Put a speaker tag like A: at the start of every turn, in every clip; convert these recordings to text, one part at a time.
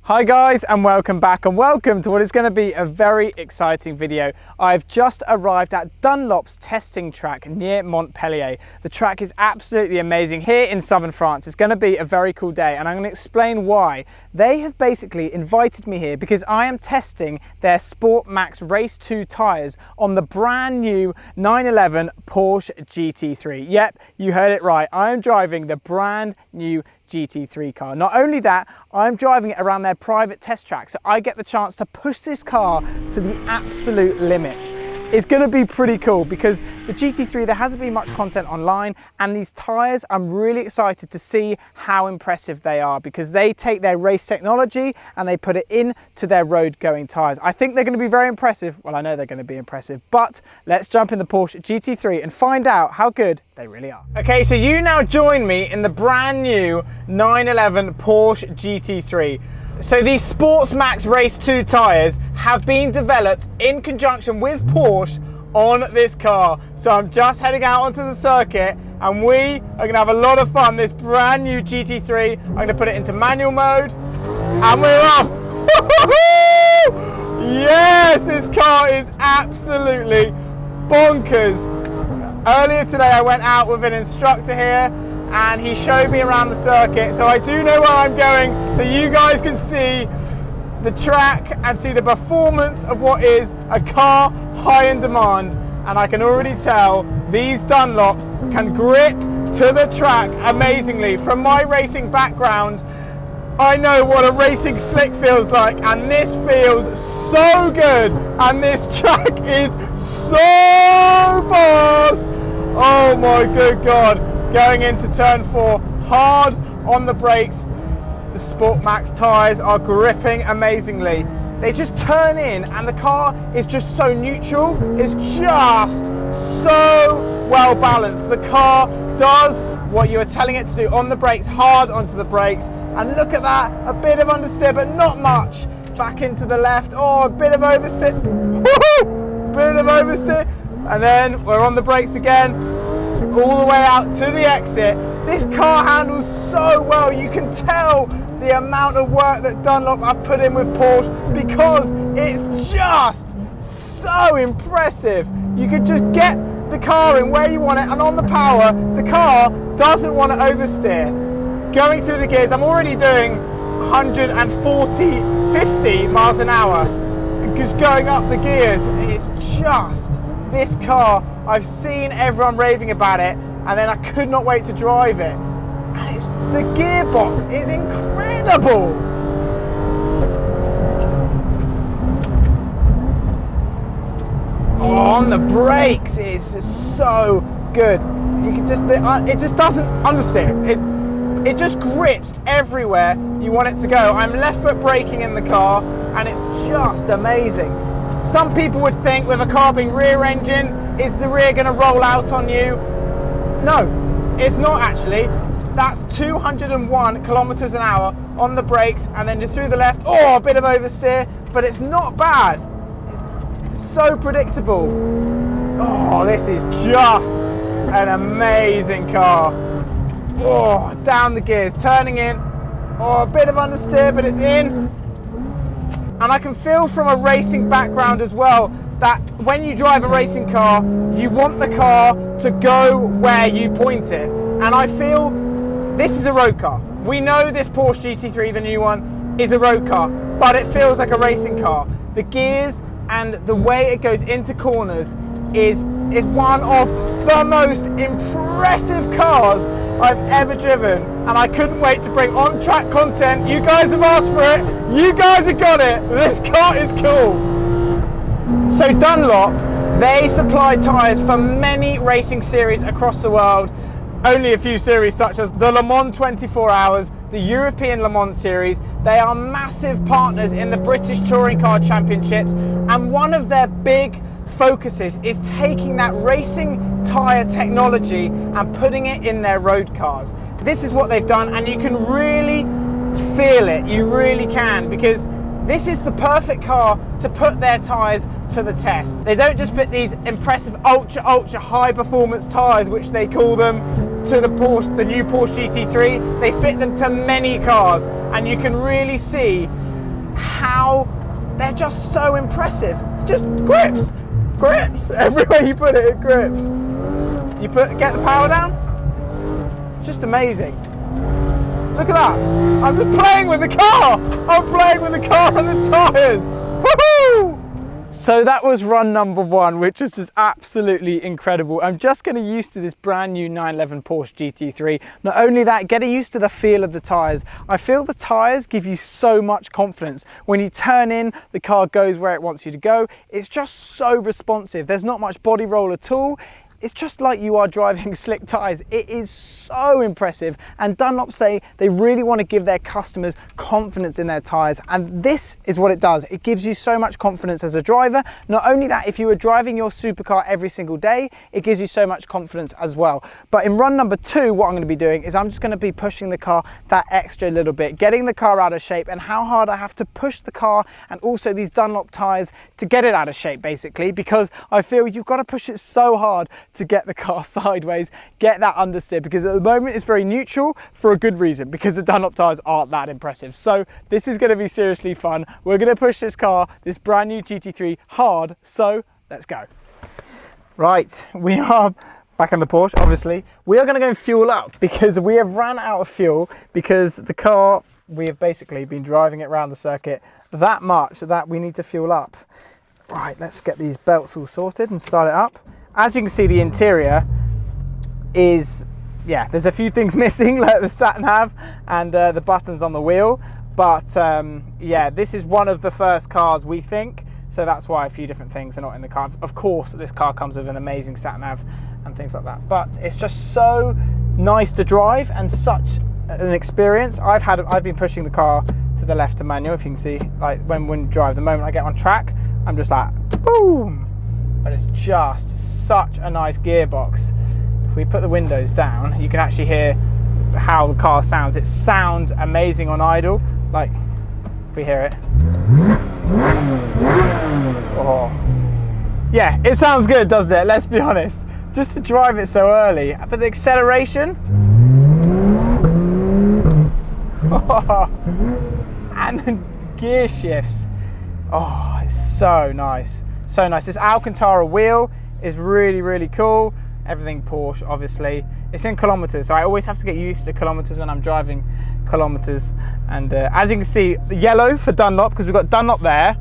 A: Hi guys, and welcome back, and welcome to what is going to be a very exciting video. I've just arrived at Dunlop's testing track near Montpellier. The track is absolutely amazing here in southern France. It's going to be a very cool day, and I'm going to explain why. They have basically invited me here because I am testing their Sport Max Race 2 tyres on the brand new 911 Porsche GT3. Yep, you heard it right. I am driving the brand new GT3 car. Not only that, I'm driving it around their private test track, so I get the chance to push this car to the absolute limit. It's going to be pretty cool because the GT3, there hasn't been much content online, and these tyres, I'm really excited to see how impressive they are because they take their race technology and they put it into their road going tyres. I think they're going to be very impressive. Well, I know they're going to be impressive, but let's jump in the Porsche GT3 and find out how good they really are. Okay, so you now join me in the brand new 911 Porsche GT3. So these Sports Max Race 2 tyres have been developed in conjunction with Porsche on this car. So I'm just heading out onto the circuit and we are going to have a lot of fun. This brand new GT3, I'm going to put it into manual mode and we're off. Yes, this car is absolutely bonkers. Earlier today I went out with an instructor here and he showed me around the circuit, so I do know where I'm going, so you guys can see the track and see the performance of what is a car high in demand. And I can already tell these Dunlops can grip to the track amazingly. From my racing background, I know what a racing slick feels like, and this feels so good, and this track is so fast. Oh my good God. Going into turn 4, hard on the brakes. The Sport Max tyres are gripping amazingly. They just turn in and the car is just so neutral. It's just so well balanced. The car does what you are telling it to do on the brakes, hard onto the brakes. And look at that, a bit of understeer, but not much. Back into the left, oh, a bit of oversteer. Woohoo! Bit of oversteer. And then we're on the brakes again. All the way out to the exit. This car handles so well. You can tell the amount of work that Dunlop have put in with Porsche because it's just so impressive. You could just get the car in where you want it, and on the power, the car doesn't want to oversteer. Going through the gears, I'm already doing 50 miles an hour. Just going up the gears, it's just this car. I've seen everyone raving about it, and then I could not wait to drive it. And the gearbox is incredible. Oh, on the brakes, it's just so good. You can just, it just doesn't understeer. It just grips everywhere you want it to go. I'm left foot braking in the car, and it's just amazing. Some people would think with a car being rear engine, is the rear going to roll out on you? No, it's not actually. That's 201 kilometers an hour on the brakes, and then you're through the left. Oh, a bit of oversteer, but it's not bad. It's so predictable. Oh, this is just an amazing car. Oh, down the gears, turning in. Oh, a bit of understeer, but it's in. And I can feel from a racing background as well that when you drive a racing car, you want the car to go where you point it. And I feel this is a road car. We know this Porsche GT3, the new one, is a road car, but it feels like a racing car. The gears and the way it goes into corners is one of the most impressive cars I've ever driven, and I couldn't wait to bring on-track content. You guys have asked for it, you guys have got it. This car is cool. So Dunlop, they supply tyres for many racing series across the world. Only a few series such as the Le Mans 24 Hours, the European Le Mans Series. They are massive partners in the British Touring Car Championships, and one of their big focuses is taking that racing tyre technology and putting it in their road cars. This is what they've done, and you can really feel it, you really can, because this is the perfect car to put their tyres to the test. They don't just fit these impressive ultra high performance tyres, which they call them, to the new Porsche GT3. They fit them to many cars, and you can really see how they're just so impressive. Just grips everywhere you put it, it grips. Get the power down, it's just amazing. Look at that, I'm just playing with the car. I'm playing with the car and the tyres. Woohoo! So that was run number 1, which was just absolutely incredible. I'm just getting used to this brand new 911 Porsche GT3. Not only that, getting used to the feel of the tyres. I feel the tyres give you so much confidence. When you turn in, the car goes where it wants you to go. It's just so responsive. There's not much body roll at all. It's just like you are driving slick tyres. It is so impressive, and Dunlop say they really want to give their customers confidence in their tyres, and this is what it does. It gives you so much confidence as a driver. Not only that, if you are driving your supercar every single day, it gives you so much confidence as well. But in run number 2, what I'm going to be doing is I'm just going to be pushing the car that extra little bit, getting the car out of shape, and how hard I have to push the car and also these Dunlop tyres to get it out of shape, basically, because I feel you've got to push it so hard to get the car sideways, get that understeer, because at the moment it's very neutral for a good reason, because the Dunlop tyres aren't that impressive. So this is going to be seriously fun. We're going to push this car, this brand new GT3, hard, so let's go. Right, we are back in the Porsche, obviously. We are going to go and fuel up, because we have ran out of fuel, because the car, we have basically been driving it around the circuit that much that we need to fuel up. Right, let's get these belts all sorted and start it up. As you can see, the interior is, yeah, there's a few things missing, like the sat nav and the buttons on the wheel, but yeah, this is one of the first cars, we think, so that's why a few different things are not in the car. Of course, this car comes with an amazing sat nav and things like that, but it's just so nice to drive and such an experience. I've been pushing the car to the left to manual, if you can see, like when we drive, the moment I get on track, I'm just like, boom! But it's just such a nice gearbox. If we put the windows down, you can actually hear how the car sounds. It sounds amazing on idle. Like, if we hear it. Oh. Yeah, it sounds good, doesn't it? Let's be honest. Just to drive it so early. But the acceleration. And the gear shifts. Oh, it's so nice. So nice. This Alcantara wheel is really, really cool. Everything Porsche, obviously. It's in kilometers, so I always have to get used to kilometers when I'm driving kilometers. And as you can see, the yellow for Dunlop, because we've got Dunlop there.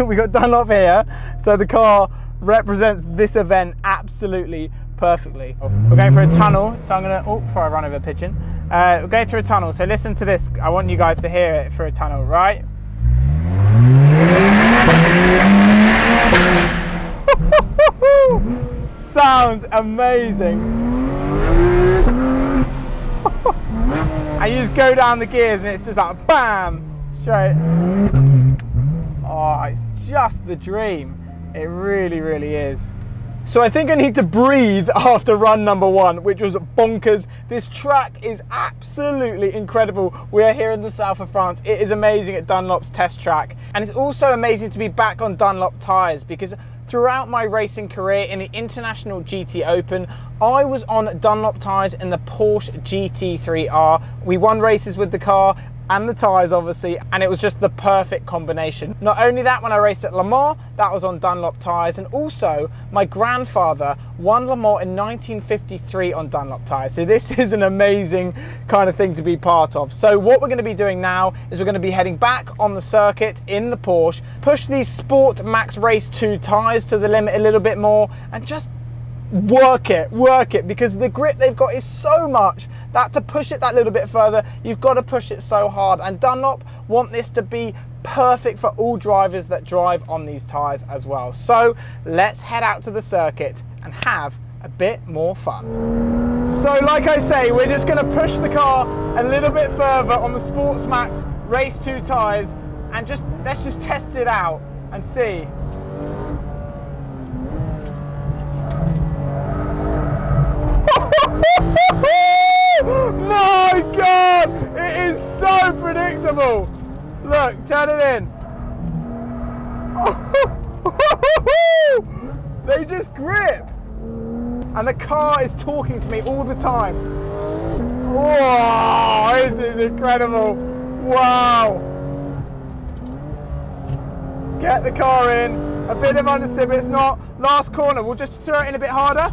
A: We've got Dunlop here. So the car represents this event absolutely perfectly. We're going through a tunnel, so I'm gonna, oh, before I run over a pigeon. We're going through a tunnel, so listen to this. I want you guys to hear it through a tunnel, right? Sounds amazing. And you just go down the gears and it's just like bam, straight. Oh, it's just the dream. It really, really is. So I think I need to breathe after run number 1, which was bonkers. This track is absolutely incredible. We are here in the south of France. It is amazing at Dunlop's test track. And it's also amazing to be back on Dunlop tyres, because throughout my racing career in the International GT Open, I was on Dunlop tyres in the Porsche GT3R. We won races with the car, and the tyres obviously, and it was just the perfect combination. Not only that, when I raced at Le Mans, that was on Dunlop tyres, and also my grandfather won Le Mans in 1953 on Dunlop tyres. So this is an amazing kind of thing to be part of. So what we're going to be doing now is we're going to be heading back on the circuit in the Porsche, push these Sport Max Race 2 tyres to the limit a little bit more, and just work it, because the grip they've got is so much that to push it that little bit further, you've got to push it so hard. And Dunlop want this to be perfect for all drivers that drive on these tyres as well. So let's head out to the circuit and have a bit more fun. So like I say, we're just going to push the car a little bit further on the Sports Max Race 2 tyres, and let's just test it out and see. My God, it is so predictable. Look, turn it in. They just grip. And the car is talking to me all the time. Whoa, this is incredible. Wow. Get the car in. A bit of understeer, but it's not. Last corner, we'll just throw it in a bit harder.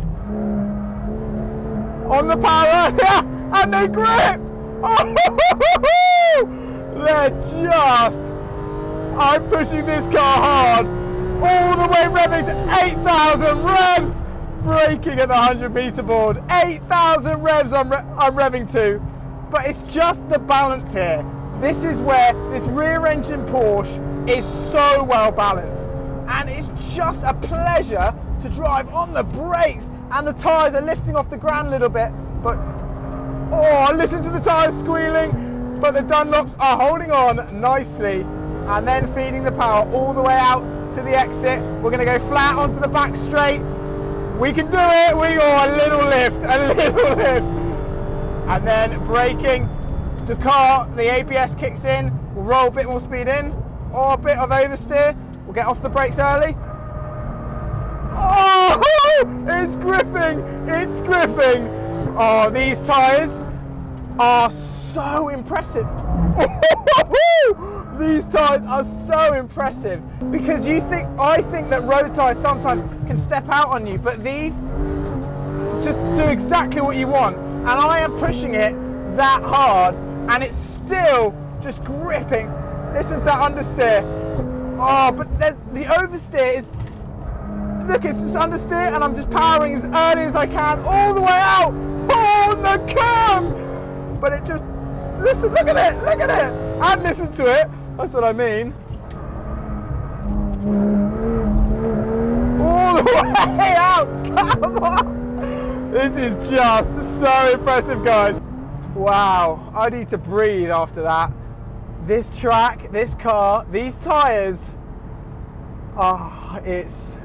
A: On the power, yeah, and they grip. They're just, I'm pushing this car hard, all the way revving to 8,000 revs, braking at the 100-meter board. 8,000 revs I'm revving to, but it's just the balance here. This is where this rear-engine Porsche is so well balanced, and it's just a pleasure to drive on the brakes, and the tyres are lifting off the ground a little bit, but oh, listen to the tyres squealing, but the Dunlops are holding on nicely, and then feeding the power all the way out to the exit. We're going to go flat onto the back straight. We can do it. We go a little lift, and then braking. The car, the ABS kicks in, we'll roll a bit more speed in, or a bit of oversteer. We'll get off the brakes early. Oh, it's gripping, it's gripping. Oh, these tyres are so impressive. These tyres are so impressive, because I think that road tyres sometimes can step out on you, but these just do exactly what you want. And I am pushing it that hard, and it's still just gripping. Listen to that understeer. Oh, but the oversteer is, look, it's just understeer, and I'm just powering as early as I can all the way out. Oh, on the curb! But it just, listen, look at it, and listen to it. That's what I mean. All the way out, come on! This is just so impressive, guys. Wow, I need to breathe after that. This track, this car, these tyres, it's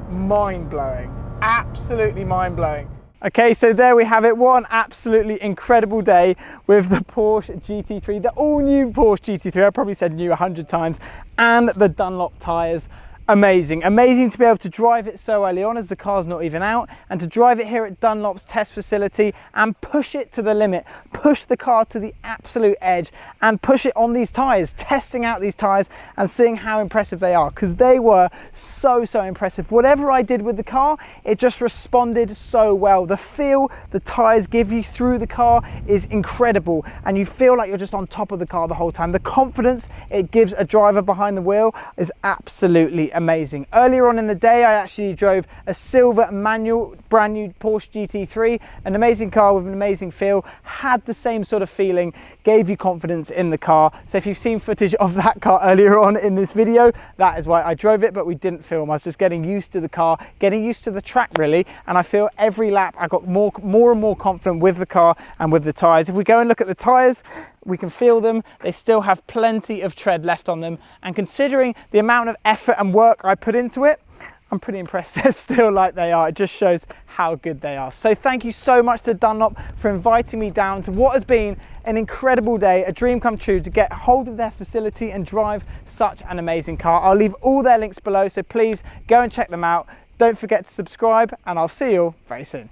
A: mind-blowing, absolutely mind-blowing. Okay, so there we have it. What an absolutely incredible day with the Porsche GT3, the all-new Porsche GT3. I probably said new 100 times, and the Dunlop tyres. Amazing to be able to drive it so early on as the car's not even out, and to drive it here at Dunlop's test facility and push it to the limit, push the car to the absolute edge and push it on these tyres, testing out these tyres and seeing how impressive they are, because they were so impressive. Whatever I did with the car, it just responded so well. The feel the tyres give you through the car is incredible, and you feel like you're just on top of the car the whole time. The confidence it gives a driver behind the wheel is absolutely amazing. Earlier on in the day, I actually drove a silver manual brand new Porsche GT3, an amazing car with an amazing feel, had the same sort of feeling, gave you confidence in the car. So if you've seen footage of that car earlier on in this video, that is why I drove it, but we didn't film. I was just getting used to the car, getting used to the track really, and I feel every lap I got more and more confident with the car and with the tyres. If we go and look at the tyres, we can feel them. They still have plenty of tread left on them, and considering the amount of effort and work I put into it, I'm pretty impressed they're still like they are. It just shows how good they are. So thank you so much to Dunlop for inviting me down to what has been an incredible day, a dream come true to get hold of their facility and drive such an amazing car. I'll leave all their links below, so please go and check them out. Don't forget to subscribe, and I'll see you all very soon.